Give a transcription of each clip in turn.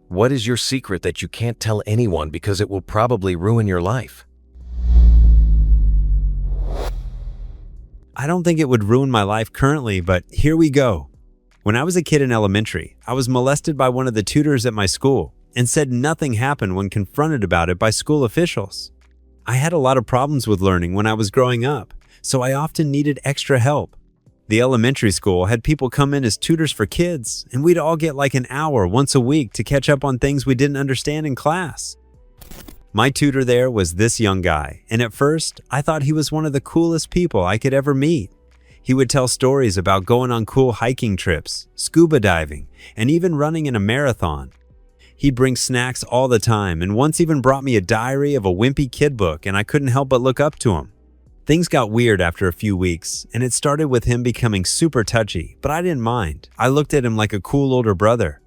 What is your secret that you can't tell anyone because it will probably ruin your life? I don't think it would ruin my life currently, but here we go. When I was a kid in elementary, I was molested by one of the tutors at my school and said nothing happened when confronted about it by school officials. I had a lot of problems with learning when I was growing up, so I often needed extra help. The elementary school had people come in as tutors for kids, and we'd all get like an hour once a week to catch up on things we didn't understand in class. My tutor there was this young guy, and at first, I thought he was one of the coolest people I could ever meet. He would tell stories about going on cool hiking trips, scuba diving, and even running in a marathon. He'd bring snacks all the time, and once even brought me a diary of a wimpy kid book, and I couldn't help but look up to him. Things got weird after a few weeks, and it started with him becoming super touchy, but I didn't mind. I looked at him like a cool older brother.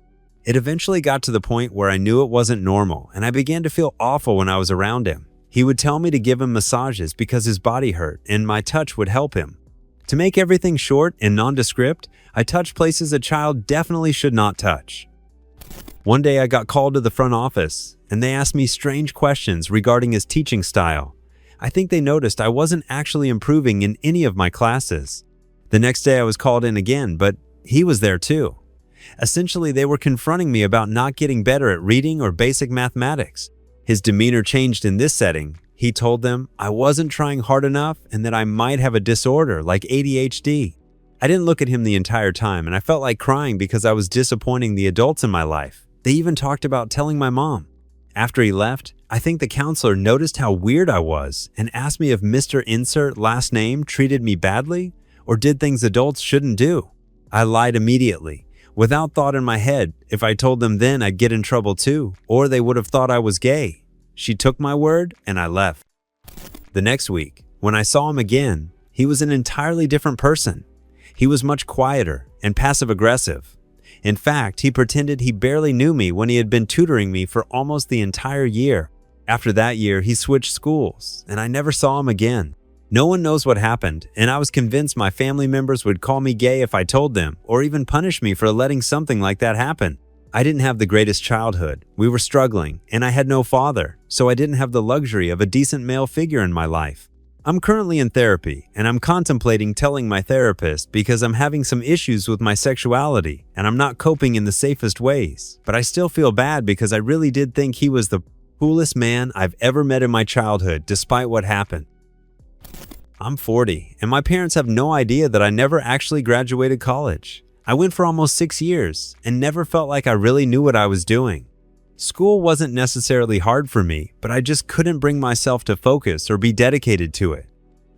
It eventually got to the point where I knew it wasn't normal, and I began to feel awful when I was around him. He would tell me to give him massages because his body hurt, and my touch would help him. To make everything short and nondescript, I touched places a child definitely should not touch. One day I got called to the front office, and they asked me strange questions regarding his teaching style. I think they noticed I wasn't actually improving in any of my classes. The next day I was called in again, but he was there too. Essentially, they were confronting me about not getting better at reading or basic mathematics. His demeanor changed in this setting. He told them I wasn't trying hard enough and that I might have a disorder like ADHD. I didn't look at him the entire time, and I felt like crying because I was disappointing the adults in my life. They even talked about telling my mom. After he left, I think the counselor noticed how weird I was and asked me if Mr. Insert last name treated me badly or did things adults shouldn't do. I lied immediately, without thought in my head. If I told them then, I'd get in trouble too, or they would have thought I was gay. She took my word and I left. The next week, when I saw him again, he was an entirely different person. He was much quieter and passive-aggressive. In fact, he pretended he barely knew me when he had been tutoring me for almost the entire year. After that year, he switched schools, and I never saw him again. No one knows what happened, and I was convinced my family members would call me gay if I told them, or even punish me for letting something like that happen. I didn't have the greatest childhood. We were struggling, and I had no father, so I didn't have the luxury of a decent male figure in my life. I'm currently in therapy, and I'm contemplating telling my therapist because I'm having some issues with my sexuality, and I'm not coping in the safest ways. But I still feel bad because I really did think he was the coolest man I've ever met in my childhood, despite what happened. I'm 40, and my parents have no idea that I never actually graduated college. I went for almost 6 years, and never felt like I really knew what I was doing. School wasn't necessarily hard for me, but I just couldn't bring myself to focus or be dedicated to it.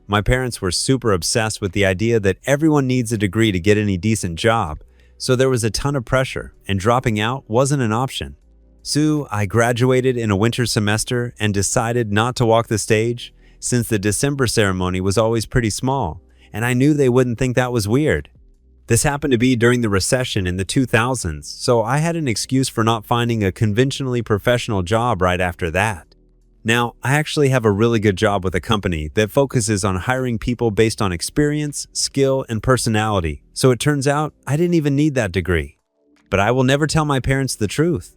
My parents were super obsessed with the idea that everyone needs a degree to get any decent job, so there was a ton of pressure, and dropping out wasn't an option. So I graduated in a winter semester and decided not to walk the stage since the December ceremony was always pretty small, and I knew they wouldn't think that was weird. This happened to be during the recession in the 2000s, so I had an excuse for not finding a conventionally professional job right after that. Now, I actually have a really good job with a company that focuses on hiring people based on experience, skill, and personality, so it turns out I didn't even need that degree. But I will never tell my parents the truth.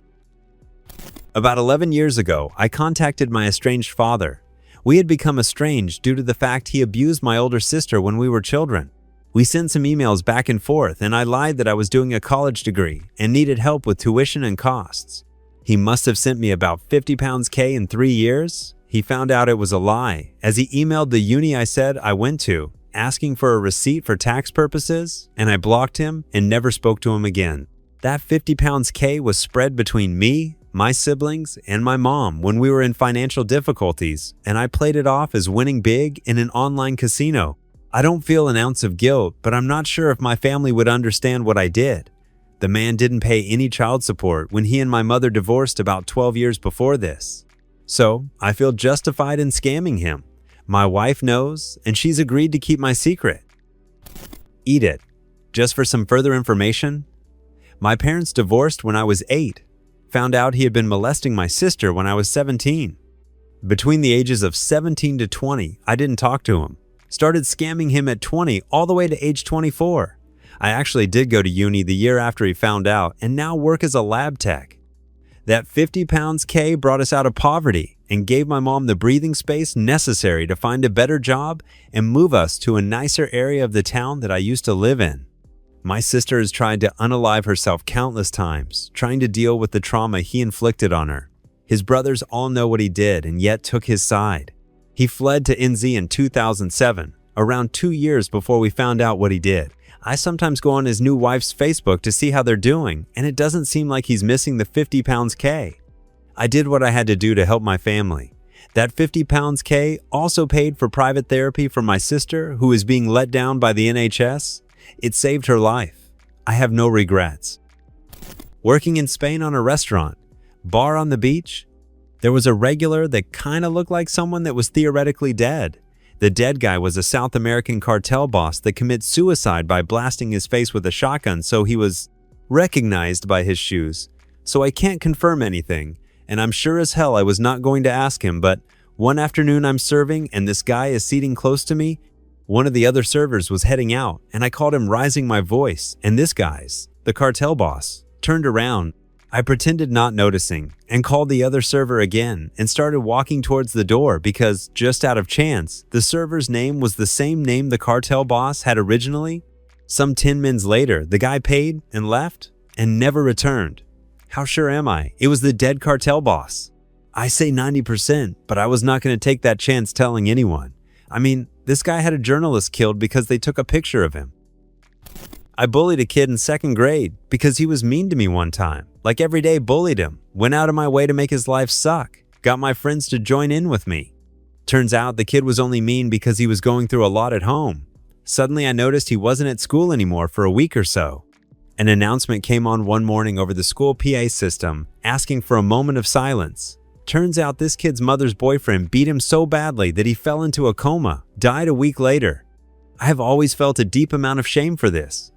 About 11 years ago, I contacted my estranged father. We had become estranged due to the fact he abused my older sister when we were children. We sent some emails back and forth, and I lied that I was doing a college degree and needed help with tuition and costs. He must have sent me about 50 pounds K in 3 years. He found out it was a lie, as he emailed the uni I said I went to, asking for a receipt for tax purposes, and I blocked him and never spoke to him again. That 50 pounds K was spread between me, my siblings, and my mom when we were in financial difficulties, and I played it off as winning big in an online casino. I don't feel an ounce of guilt, but I'm not sure if my family would understand what I did. The man didn't pay any child support when he and my mother divorced about 12 years before this. So, I feel justified in scamming him. My wife knows, and she's agreed to keep my secret. Eat it. Just for some further information, my parents divorced when I was 8. Found out he had been molesting my sister when I was 17. Between the ages of 17 to 20, I didn't talk to him. Started scamming him at 20 all the way to age 24. I actually did go to uni the year after he found out and now work as a lab tech. That 50 pounds K brought us out of poverty and gave my mom the breathing space necessary to find a better job and move us to a nicer area of the town that I used to live in. My sister has tried to unalive herself countless times, trying to deal with the trauma he inflicted on her. His brothers all know what he did and yet took his side. He fled to NZ in 2007, around 2 years before we found out what he did. I sometimes go on his new wife's Facebook to see how they're doing, and it doesn't seem like he's missing the 50 pounds K. I did what I had to do to help my family. That 50 pounds K also paid for private therapy for my sister, who is being let down by the NHS. It saved her life. I have no regrets. Working in Spain on a restaurant, bar on the beach, there was a regular that kind of looked like someone that was theoretically dead. The dead guy was a South American cartel boss that commits suicide by blasting his face with a shotgun, so he was recognized by his shoes. So I can't confirm anything, and I'm sure as hell I was not going to ask him, but one afternoon I'm serving and this guy is seating close to me. One of the other servers was heading out, and I called him raising my voice, and this guy's, the cartel boss, turned around. I pretended not noticing and called the other server again and started walking towards the door because, just out of chance, the server's name was the same name the cartel boss had originally. Some 10 minutes later, the guy paid and left and never returned. How sure am I? It was the dead cartel boss. I say 90%, but I was not going to take that chance telling anyone. I mean, this guy had a journalist killed because they took a picture of him. I bullied a kid in 2nd grade because he was mean to me one time. Like every day bullied him, went out of my way to make his life suck, got my friends to join in with me. Turns out the kid was only mean because he was going through a lot at home. Suddenly I noticed he wasn't at school anymore for a week or so. An announcement came on one morning over the school PA system asking for a moment of silence. Turns out this kid's mother's boyfriend beat him so badly that he fell into a coma, died a week later. I have always felt a deep amount of shame for this.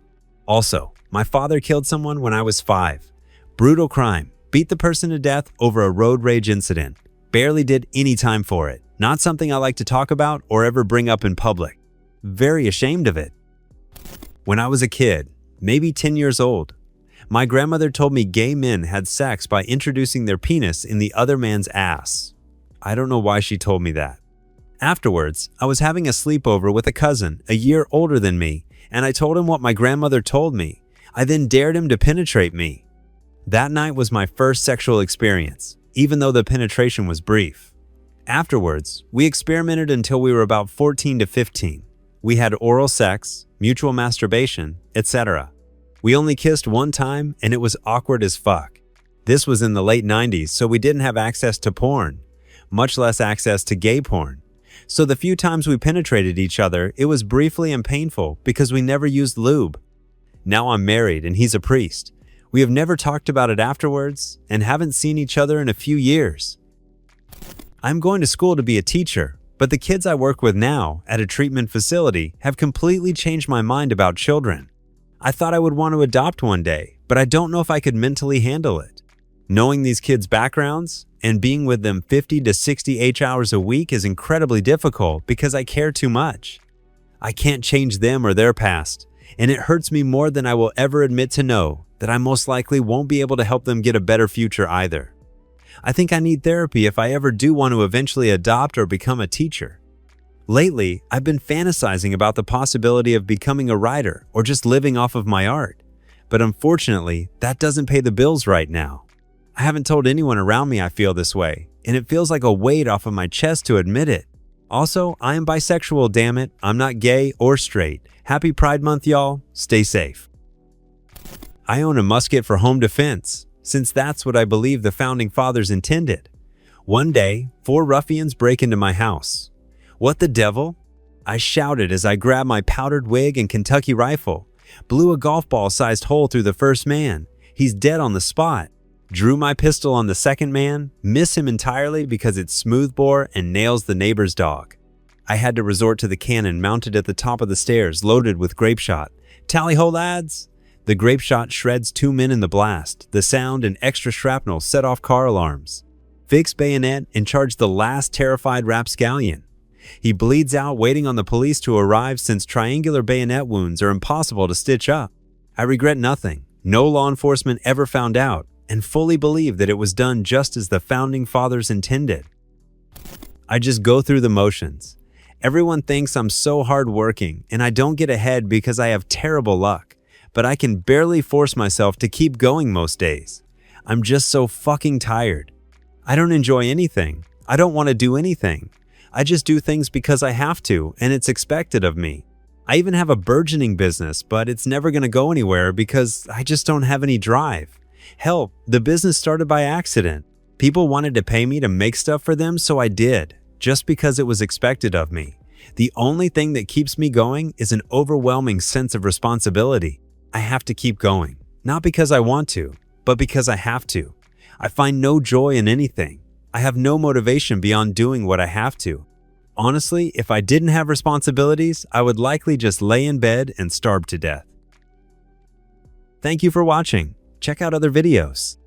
Also, my father killed someone when I was 5. Brutal crime, beat the person to death over a road rage incident. Barely did any time for it. Not something I like to talk about or ever bring up in public. Very ashamed of it. When I was a kid, maybe 10 years old, my grandmother told me gay men had sex by introducing their penis in the other man's ass. I don't know why she told me that. Afterwards, I was having a sleepover with a cousin a year older than me, and I told him what my grandmother told me. I then dared him to penetrate me. That night was my first sexual experience, even though the penetration was brief. Afterwards, we experimented until we were about 14 to 15. We had oral sex, mutual masturbation, etc. We only kissed one time, and it was awkward as fuck. This was in the late 90s, so we didn't have access to porn, much less access to gay porn. So the few times we penetrated each other, it was briefly and painful because we never used lube. Now I'm married and he's a priest. We have never talked about it afterwards and haven't seen each other in a few years. I'm going to school to be a teacher, but the kids I work with now at a treatment facility have completely changed my mind about children. I thought I would want to adopt one day, but I don't know if I could mentally handle it. Knowing these kids' backgrounds and being with them 50 to 60 hours a week is incredibly difficult because I care too much. I can't change them or their past, and it hurts me more than I will ever admit to know that I most likely won't be able to help them get a better future either. I think I need therapy if I ever do want to eventually adopt or become a teacher. Lately, I've been fantasizing about the possibility of becoming a writer or just living off of my art, but unfortunately, that doesn't pay the bills right now. I haven't told anyone around me I feel this way, and it feels like a weight off of my chest to admit it. Also, I am bisexual, damn it. I'm not gay or straight. Happy Pride Month, y'all. Stay safe. I own a musket for home defense, since that's what I believe the founding fathers intended. One day, 4 ruffians break into my house. What the devil? I shouted as I grabbed my powdered wig and Kentucky rifle, blew a golf ball-sized hole through the first man. He's dead on the spot. Drew my pistol on the second man, miss him entirely because it's smoothbore and nails the neighbor's dog. I had to resort to the cannon mounted at the top of the stairs, loaded with grape shot. Tally ho, lads! The grape shot shreds 2 men in the blast. The sound and extra shrapnel set off car alarms. Fix bayonet and charge the last terrified rapscallion. He bleeds out waiting on the police to arrive since triangular bayonet wounds are impossible to stitch up. I regret nothing. No law enforcement ever found out. and fully believe that it was done just as the founding fathers intended. I just go through the motions. Everyone thinks I'm so hardworking and I don't get ahead because I have terrible luck, but I can barely force myself to keep going most days. I'm just so fucking tired. I don't enjoy anything. I don't want to do anything. I just do things because I have to and it's expected of me. I even have a burgeoning business, but it's never going to go anywhere because I just don't have any drive. Hell, the business started by accident. People wanted to pay me to make stuff for them, so I did, just because it was expected of me. The only thing that keeps me going is an overwhelming sense of responsibility. I have to keep going, not because I want to, but because I have to. I find no joy in anything. I have no motivation beyond doing what I have to. Honestly, if I didn't have responsibilities, I would likely just lay in bed and starve to death. Thank you for watching. Check out other videos.